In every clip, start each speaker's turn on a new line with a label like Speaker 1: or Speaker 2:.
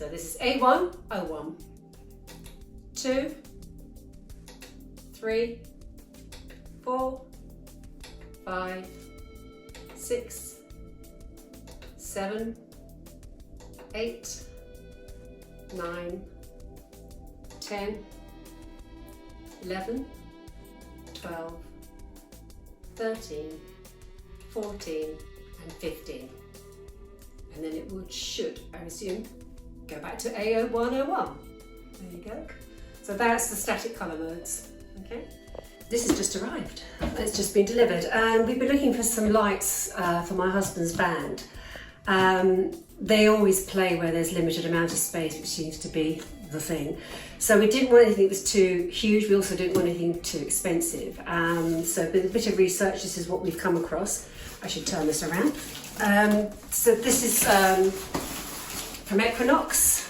Speaker 1: So this is A1, O1, 2, 3, 4, 5, 6, 7, 8, 9, 10, 11, 12, 13, 14 and 15. And then it should, I assume, go back to A0101. There you go. So that's the static colour modes. Okay. This has just arrived. It's just been delivered, and we've been looking for some lights for my husband's band. They always play where there's limited amount of space, which seems to be the thing. So we didn't want anything that was too huge. We also didn't want anything too expensive. So with a bit of research, this is what we've come across. I should turn this around. So this is from Equinox.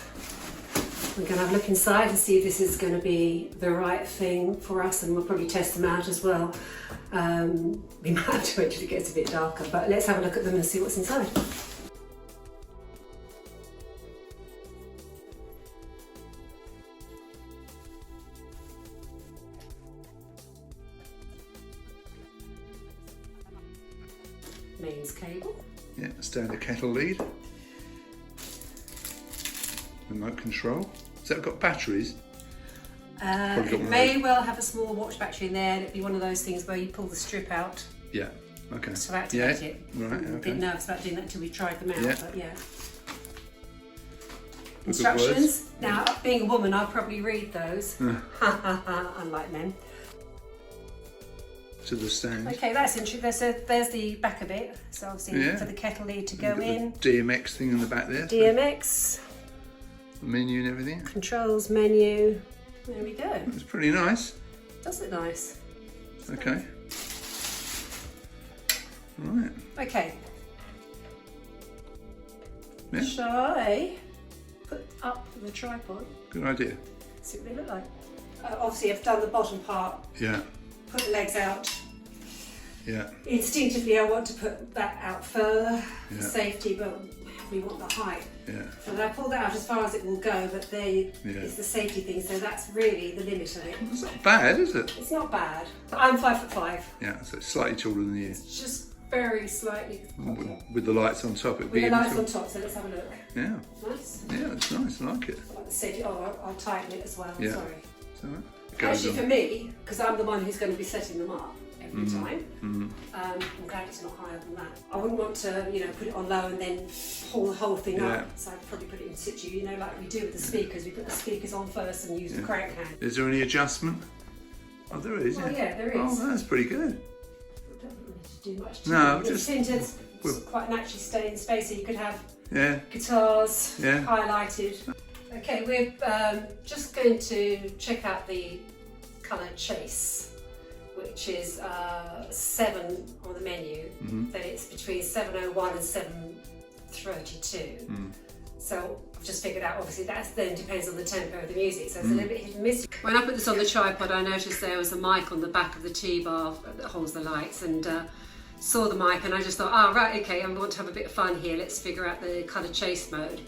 Speaker 1: We're going to have a look inside and see if this is going to be the right thing for us, and we'll probably test them out as well. We might have to wait till it gets a bit darker, but let's have a look at them and see what's inside. Mains cable.
Speaker 2: Yeah, standard kettle lead. Remote control. So it's got batteries?
Speaker 1: It may well have a small watch battery in there, and it'd be one of those things where you pull the strip out.
Speaker 2: Yeah, okay.
Speaker 1: To activate it.
Speaker 2: Right, okay.
Speaker 1: I'm a bit nervous about doing that until we tried them out, but yeah.
Speaker 2: Book
Speaker 1: Instructions. Now, being a woman, I'll probably read those. Unlike men.
Speaker 2: To the stand.
Speaker 1: Okay, that's interesting. There's the back of it. So obviously for the kettle lead to go in.
Speaker 2: The DMX thing in the back there.
Speaker 1: DMX.
Speaker 2: The menu and everything.
Speaker 1: Controls, menu. There we go.
Speaker 2: It's pretty nice.
Speaker 1: Does look nice.
Speaker 2: Okay. Right.
Speaker 1: Okay.
Speaker 2: Yeah.
Speaker 1: Shall I put up the tripod?
Speaker 2: Good idea.
Speaker 1: See what they look like. Obviously, I've done the bottom part.
Speaker 2: Yeah.
Speaker 1: Put the legs out.
Speaker 2: Yeah.
Speaker 1: Instinctively, I want to put that out further for
Speaker 2: Yeah.
Speaker 1: safety, but we want the height.
Speaker 2: Yeah.
Speaker 1: So then I pull that out as far as it will go, but it's the safety thing, so that's really the limit of it.
Speaker 2: It's not bad, is it?
Speaker 1: It's not bad. I'm 5'5".
Speaker 2: Yeah, so it's slightly taller than you.
Speaker 1: It's just very slightly.
Speaker 2: With the lights on top, it'd be
Speaker 1: With the lights
Speaker 2: even
Speaker 1: on top, so let's have a look.
Speaker 2: Yeah.
Speaker 1: Nice.
Speaker 2: Yeah, it's nice. I like it.
Speaker 1: Like the safety. Oh, I'll tighten it as well.
Speaker 2: Yeah.
Speaker 1: Sorry.
Speaker 2: It's all right. It goes
Speaker 1: Actually,
Speaker 2: on.
Speaker 1: for me, because I'm the one who's going to be setting them up every time, I'm glad it's not higher than that. I wouldn't want to, put it on low and then pull the whole thing
Speaker 2: Yeah.
Speaker 1: up. So I'd probably put it in situ, like we do with the speakers. We put the speakers on first and use the crank hand.
Speaker 2: Is there any adjustment? Oh, there is.
Speaker 1: Oh yeah, there is.
Speaker 2: Oh, that's pretty good.
Speaker 1: It doesn't really do much to
Speaker 2: No,
Speaker 1: it.
Speaker 2: just-
Speaker 1: It tends to quite naturally stay in space, so you could have
Speaker 2: Yeah.
Speaker 1: guitars
Speaker 2: Yeah.
Speaker 1: highlighted. Okay, we're just going to check out the colour chase, which is 7 on the menu. Then it's between 7:01 and 7:32. So I've just figured out, obviously that then depends on the tempo of the music, so it's a little bit hit and miss. When I put this on the tripod, I noticed there was a mic on the back of the T-bar that holds the lights, and saw the mic and I just thought, right, okay, I want to have a bit of fun here, let's figure out the colour chase mode.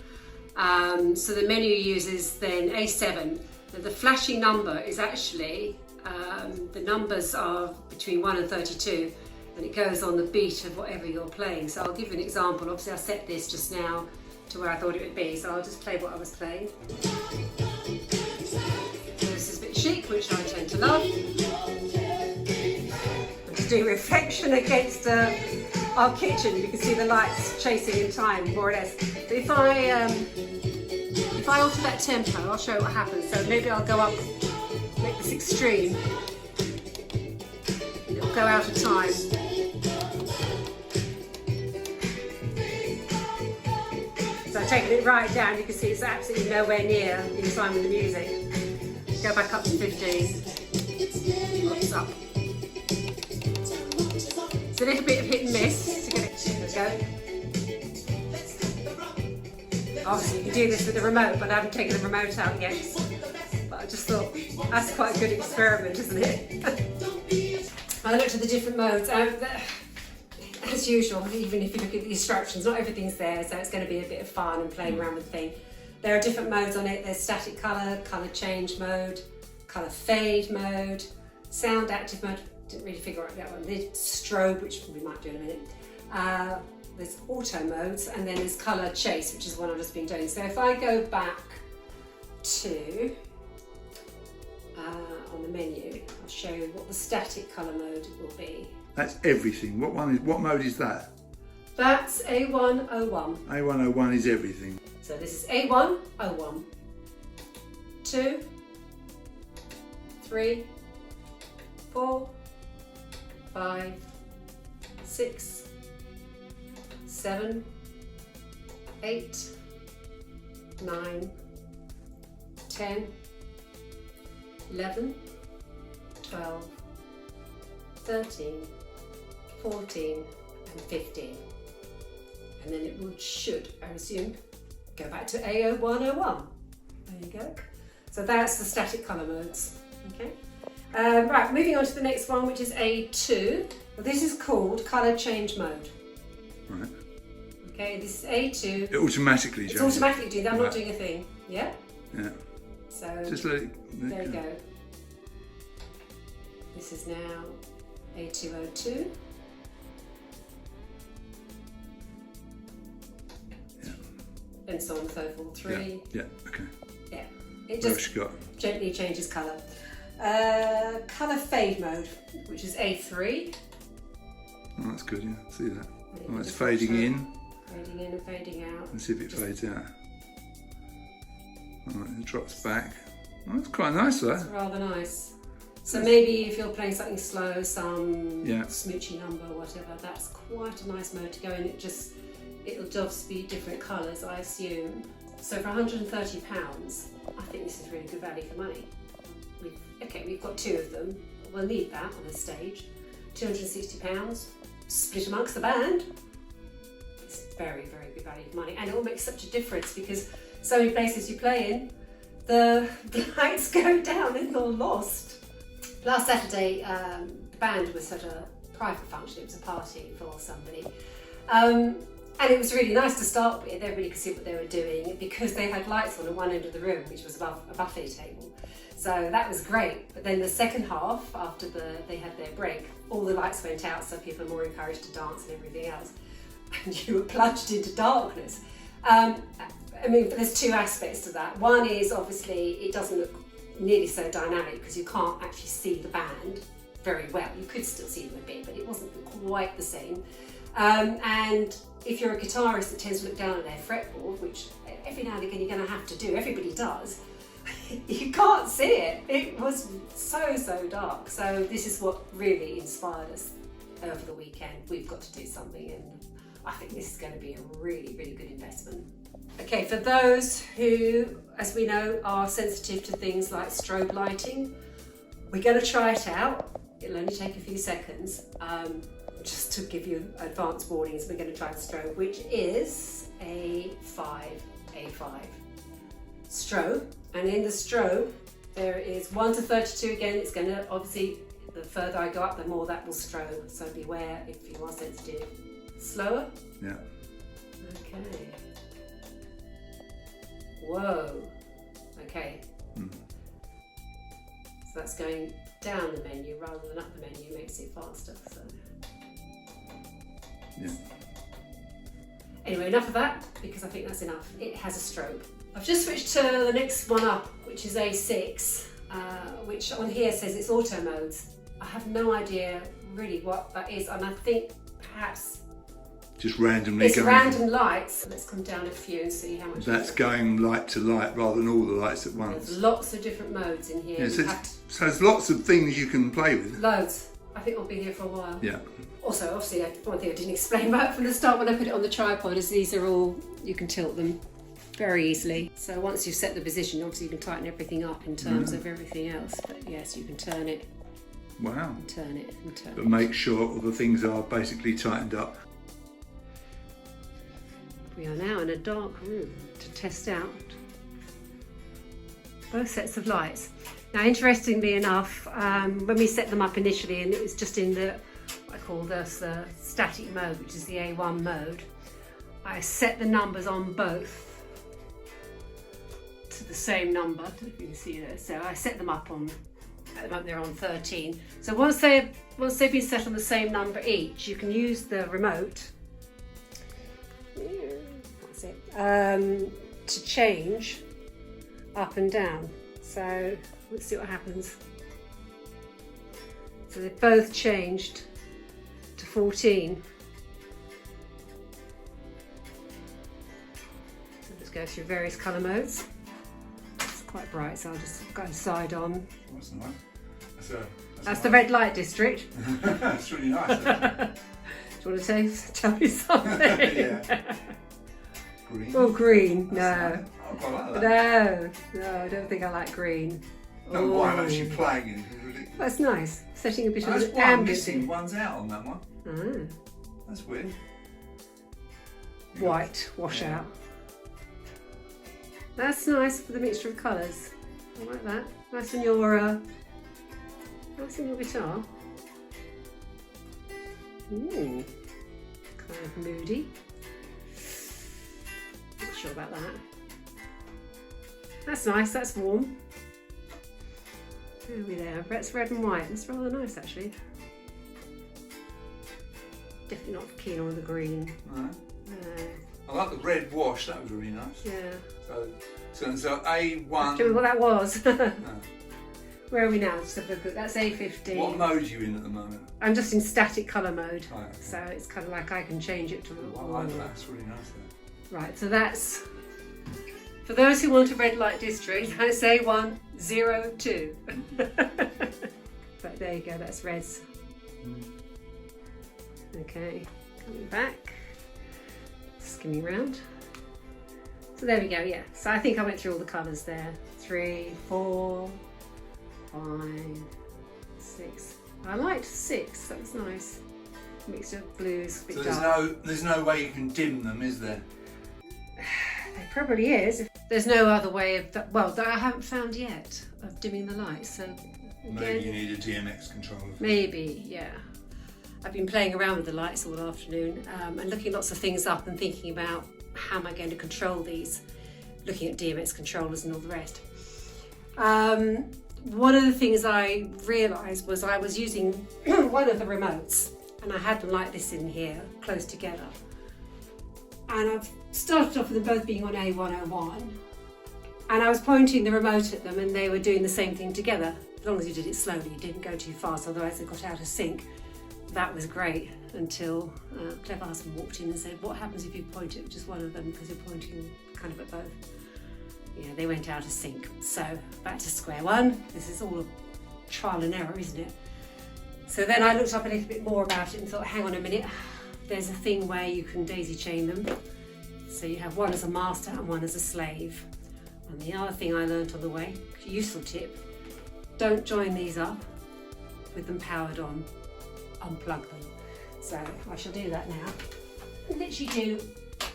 Speaker 1: So the menu uses then A7. Now the flashing number is actually, the numbers are between 1 and 32, and it goes on the beat of whatever you're playing. So I'll give you an example. Obviously I set this just now to where I thought it would be, so I'll just play what I was playing. So this is a bit chic, which I tend to love. I'm just doing reflection against our kitchen. You can see the lights chasing in time, more or less. But if I alter that tempo, I'll show you what happens. So maybe I'll go up, make this extreme. It'll go out of time. So I've taken it right down, you can see it's absolutely nowhere near in time with the music. Go back up to 15. What's up? It's a little bit of hit and miss to get it. There we go. Obviously you can do this with the remote, but I haven't taken the remote out yet. But I just thought, that's quite a good experiment, isn't it? I looked at the different modes. As usual, even if you look at the instructions, not everything's there, so it's going to be a bit of fun and playing around with the thing. There are different modes on it. There's static colour, colour change mode, colour fade mode, sound active mode. Didn't really figure out that one. There's strobe, which we might do in a minute. There's auto modes, and then there's colour chase, which is what I've just been doing. So if I go back to on the menu, I'll show you what the static colour mode will be.
Speaker 2: That's everything. What mode is that?
Speaker 1: That's A101.
Speaker 2: A101 is everything.
Speaker 1: So this is A101. 2, 3, 4, 5, 6, 7, 8, 9, 10, 11, 12, 13, 14 and 15. And then it should, I assume, go back to A0101. There you go. So that's the static colour modes. Okay. Right, moving on to the next one, which is A2. Well, this is called colour change mode.
Speaker 2: Right.
Speaker 1: Okay, this is A2.
Speaker 2: It automatically changes.
Speaker 1: It's automatically doing that. I'm
Speaker 2: Right.
Speaker 1: not doing a thing. Yeah?
Speaker 2: Yeah.
Speaker 1: So
Speaker 2: Just let it
Speaker 1: there you
Speaker 2: go.
Speaker 1: go. This is now A202. And so on and so forth. 3.
Speaker 2: Yeah, okay.
Speaker 1: Yeah. It
Speaker 2: What else
Speaker 1: just
Speaker 2: you got?
Speaker 1: gently changes colour. Colour fade mode, which is A3.
Speaker 2: Oh, that's good, yeah. See that?
Speaker 1: Maybe
Speaker 2: Oh, it's
Speaker 1: just
Speaker 2: fading
Speaker 1: show-
Speaker 2: in.
Speaker 1: Fading in and fading out.
Speaker 2: Let's see if it fades out. All right, it drops back. Oh, that's quite nice,
Speaker 1: It's
Speaker 2: that.
Speaker 1: rather nice. So maybe if you're playing something slow, some
Speaker 2: Yeah.
Speaker 1: smoochy number or whatever, that's quite a nice mode to go in. It'll just be different colours, I assume. So for £130, I think this is really good value for money. We've got 2 of them. We'll need that on the stage. £260, split amongst the band. It's very, very good value for money, and it will make such a difference because so many places you play in, the lights go down and you're lost. Last Saturday, the band was at a private function. It was a party for somebody. And it was really nice to start with. Everybody could see what they were doing because they had lights on at one end of the room, which was above a buffet table. So that was great. But then the second half, after they had their break, all the lights went out, so people are more encouraged to dance and everything else. And you were plunged into darkness. I mean, there's 2 aspects to that. One is obviously it doesn't look nearly so dynamic because you can't actually see the band very well. You could still see them a bit, but it wasn't quite the same. And if you're a guitarist that tends to look down at their fretboard, which every now and again you're going to have to do, everybody does, you can't see it. It was so dark. So this is what really inspired us over the weekend. We've got to do something, and I think this is going to be a really, really good investment. Okay, for those who, as we know, are sensitive to things like strobe lighting, we're going to try it out. It'll only take a few seconds. Just to give you advance warnings, we're going to try the strobe, which is A5 strobe. And in the strobe, there is 1 to 32 again. It's going to, obviously, the further I go up, the more that will strobe. So beware if you are sensitive. Slower?
Speaker 2: Yeah.
Speaker 1: Okay. Whoa. Okay.
Speaker 2: Mm.
Speaker 1: So that's going down the menu rather than up the menu, makes it faster. So.
Speaker 2: Yeah.
Speaker 1: Anyway, enough of that, because I think that's enough. It has a strobe. I've just switched to the next one up, which is A6, which on here says it's auto modes. I have no idea really what that is, and I think perhaps
Speaker 2: Just randomly
Speaker 1: it's
Speaker 2: going.
Speaker 1: random lights. Let's come down a few and see how much.
Speaker 2: That's going light to light rather than all the lights at once.
Speaker 1: There's lots of different modes in here.
Speaker 2: Yeah,
Speaker 1: You have
Speaker 2: so there's lots of things you can play with.
Speaker 1: loads. I think we'll be here for a while.
Speaker 2: Yeah.
Speaker 1: Also, obviously, one thing I didn't explain right from the start when I put it on the tripod is these are all, you can tilt them very easily. So once you've set the position, obviously you can tighten everything up in terms of everything else. But yes, you can turn it,
Speaker 2: Wow.
Speaker 1: and turn it, and turn
Speaker 2: But
Speaker 1: it.
Speaker 2: make sure all the things are basically tightened up.
Speaker 1: We are now in a dark room to test out both sets of lights. Now, interestingly enough, when we set them up initially, and it was just in the, I call this the static mode, which is the A1 mode, I set the numbers on both the same number. I don't know if you can see there. So I set them up on, at the moment they're on 13. So once they've been set on the same number each, you can use the remote. That's it. To change up and down. So let's see what happens. So they've both changed to 14. So let's go through various colour modes. It's quite bright, so I'll just go side on.
Speaker 2: That's nice.
Speaker 1: That's the red light district.
Speaker 2: That's really nice.
Speaker 1: Do you want to tell me something?
Speaker 2: Yeah. Green.
Speaker 1: Oh, green. No.
Speaker 2: I quite like that.
Speaker 1: No, I don't think I like green.
Speaker 2: No, why I'm actually playing it.
Speaker 1: That's nice. Setting a bit of
Speaker 2: That's
Speaker 1: an
Speaker 2: why I'm
Speaker 1: ambient.
Speaker 2: missing one's out on that one.
Speaker 1: Ah.
Speaker 2: That's weird.
Speaker 1: White washout. That's nice for the mixture of colours. I like that. Nice on your guitar. Ooh, kind of moody. Not sure about that. That's nice. That's warm. There we there. That's red and white. That's rather nice actually. Definitely not keen on the green.
Speaker 2: No. I like the red wash. That was really nice.
Speaker 1: Yeah.
Speaker 2: So A1.
Speaker 1: Do you remember what that was?
Speaker 2: No.
Speaker 1: Where are we now? Just have a look. That's A15.
Speaker 2: What mode are you in at the moment?
Speaker 1: I'm just in static colour mode.
Speaker 2: Right, okay.
Speaker 1: So it's kind of like I can change it to.
Speaker 2: I like that. That's really nice.
Speaker 1: Right. So that's for those who want a red light district. That's A102. But there you go. That's reds. Okay. Coming back. Skimming round. So there we go. Yeah. So I think I went through all the colours there. 3, 4, 5, 6. I liked 6. That was nice. Mixture of blues, a bit
Speaker 2: So
Speaker 1: dark.
Speaker 2: there's no way you can dim them, is there?
Speaker 1: There probably is. There's no other way of that. Well, that I haven't found yet of dimming the lights. So again,
Speaker 2: Maybe you need a DMX controller.
Speaker 1: Maybe, yeah. I've been playing around with the lights all afternoon and looking lots of things up and thinking about how am I going to control these, looking at DMX controllers and all the rest. One of the things I realised was I was using one of the remotes and I had them like this in here, close together. And I've started off with them both being on A101 and I was pointing the remote at them and they were doing the same thing together. As long as you did it slowly, you didn't go too fast, otherwise they got out of sync. That was great until clever husband walked in and said, what happens if you point at just one of them because you're pointing kind of at both? Yeah, they went out of sync. So back to square one. This is all a trial and error, isn't it? So then I looked up a little bit more about it and thought, hang on a minute, there's a thing where you can daisy chain them. So you have one as a master and one as a slave. And the other thing I learned on the way, useful tip, don't join these up with them powered on. Unplug them. So I shall do that now. Literally do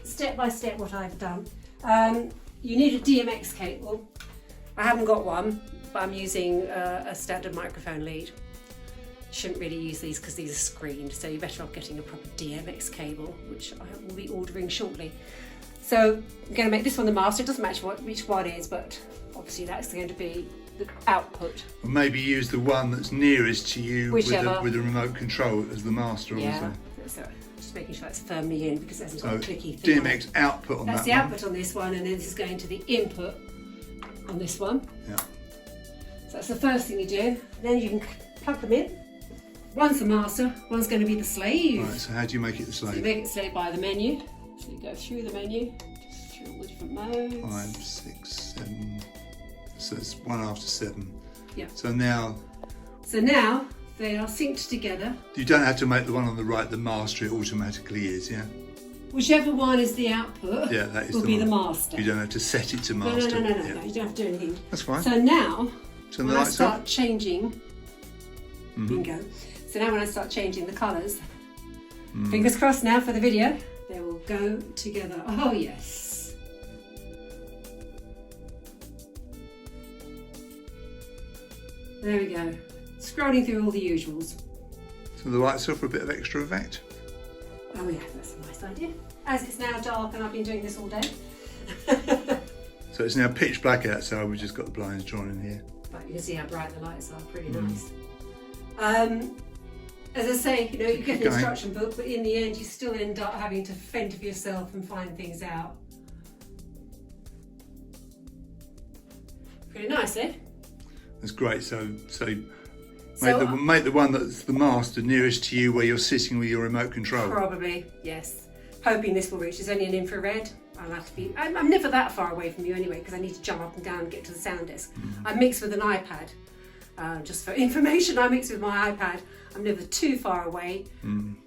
Speaker 1: step by step what I've done. You need a DMX cable. I haven't got one, but I'm using a standard microphone lead. Shouldn't really use these because these are screened, so you're better off getting a proper DMX cable, which I will be ordering shortly. So I'm going to make this one the master. It doesn't matter which one is, but obviously that's going to be the output.
Speaker 2: Or maybe use the one that's nearest to you with the remote control as the master.
Speaker 1: Yeah, so just making sure it's firmly in because it hasn't got a clicky thing.
Speaker 2: DMX output on that one.
Speaker 1: That's the output on this one, and then this is going to the input on this one.
Speaker 2: Yeah.
Speaker 1: So that's the first thing you do. Then you can plug them in. One's the master, one's going to be the slave.
Speaker 2: Right, so how do you make it the slave?
Speaker 1: So you make it slave by the menu. So you go through the menu, just through all the different modes.
Speaker 2: 5, 6, 7. So it's 1 after 7.
Speaker 1: Yeah.
Speaker 2: So now
Speaker 1: they are synced together.
Speaker 2: you don't have to make the one on the right the master, it automatically is, yeah?
Speaker 1: Whichever one is the output will be the master.
Speaker 2: You don't have to set it to master.
Speaker 1: No, you don't have to do anything.
Speaker 2: That's fine.
Speaker 1: So now,
Speaker 2: So
Speaker 1: when I start changing, bingo. So now when I start changing the colours, fingers crossed now for the video, they will go together. Oh yes. There we go. Scrolling through all the usuals.
Speaker 2: So the lights are for a bit of extra effect.
Speaker 1: Oh yeah, that's a nice idea. As it's now dark and I've been doing this all day.
Speaker 2: So it's now pitch black outside, we've just got the blinds drawn in here.
Speaker 1: But you can see how bright the lights are, pretty nice. As I say, you know, you get an instruction book, but in the end you still end up having to fend for yourself and find things out. Pretty nice, eh?
Speaker 2: That's great. So make the one that's the master nearest to you where you're sitting with your remote control.
Speaker 1: Probably, yes. Hoping this will reach. It's only an infrared. I'll have to be. I'm never that far away from you anyway, because I need to jump up and down and get to the sound desk. I mix with an iPad. Just for information, I mix with my iPad. I'm never too far away,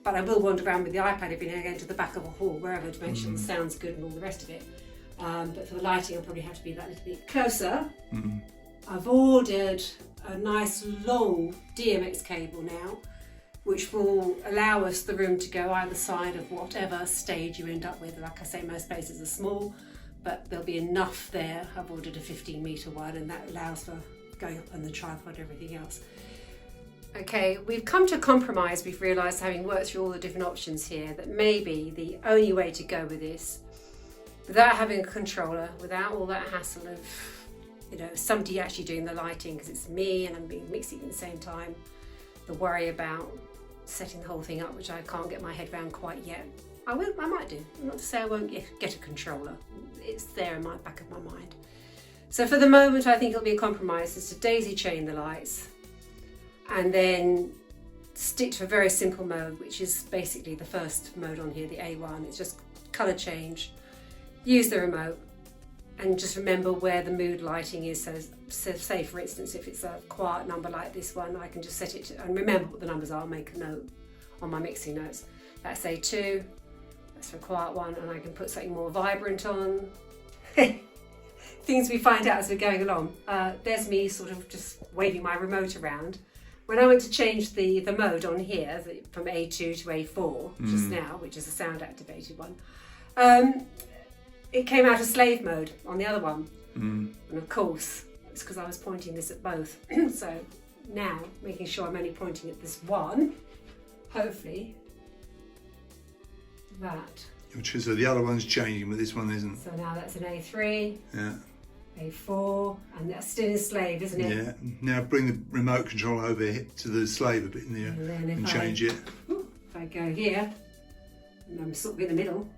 Speaker 1: but I will wander around with the iPad every now and again to the back of a hall, wherever, to make sure the sound's good and all the rest of it. But for the lighting, I'll probably have to be that little bit closer. I've ordered a nice long DMX cable now, which will allow us the room to go either side of whatever stage you end up with. Like I say, most spaces are small, but there'll be enough there. I've ordered a 15-metre one, and that allows for going up on the tripod and everything else. Okay, we've come to a compromise. We've realised, having worked through all the different options here, that maybe the only way to go with this, without having a controller, without all that hassle of, you know, somebody actually doing the lighting, because it's me and I'm being mixing at the same time, the worry about setting the whole thing up, which I can't get my head around quite yet. I might do. I'm not to say I won't get a controller. It's there in my back of my mind. So for the moment, I think it'll be a compromise, is to daisy chain the lights and then stick to a very simple mode, which is basically the first mode on here, the A1. It's just colour change, use the remote, and just remember where the mood lighting is. So say for instance, if it's a quiet number like this one, I can just set it to, and remember what the numbers are, make a note on my mixing notes. That's A2, that's for a quiet one, and I can put something more vibrant on. Things we find out as we're going along. There's me sort of just waving my remote around. When I went to change the mode on here, from A2 to A4, just now, which is a sound activated one, it came out of slave mode on the other one. And of course, it's because I was pointing this at both. So now, making sure I'm only pointing at this one, hopefully, that.
Speaker 2: So the other one's changing, but this one isn't.
Speaker 1: So now that's an A3.
Speaker 2: Yeah.
Speaker 1: A4, and that's still in slave, isn't it?
Speaker 2: Yeah. Now bring the remote control over to the slave a bit in there and change it.
Speaker 1: If I go here, and I'm sort of in the middle.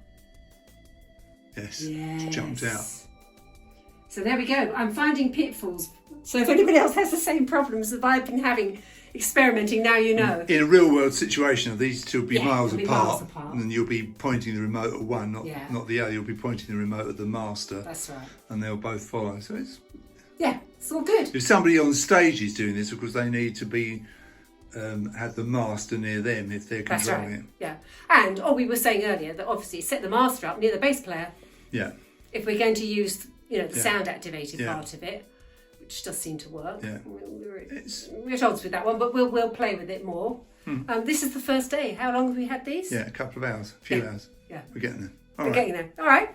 Speaker 2: Yes. It's jumped out.
Speaker 1: So there we go. I'm finding pitfalls. So if anybody else has the same problems that I've been having experimenting, now you know. In
Speaker 2: a real world situation, these two will be miles apart, and then you'll be pointing the remote at one, not the other. You'll be pointing the remote at the master.
Speaker 1: That's right.
Speaker 2: And they'll both follow. So
Speaker 1: it's all good.
Speaker 2: If somebody on stage is doing this, of course, they need to be have the master near them if they're controlling it.
Speaker 1: Yeah, and we were saying earlier that obviously set the master up near the bass player.
Speaker 2: Yeah.
Speaker 1: If we're going to use, the sound activated part of it, which does seem to work.
Speaker 2: Yeah.
Speaker 1: We're at odds with that one, but we'll play with it more. This is the first day. How long have we had these?
Speaker 2: Yeah, a couple of hours, a few hours.
Speaker 1: Yeah.
Speaker 2: We're getting there.
Speaker 1: We're getting there. All right.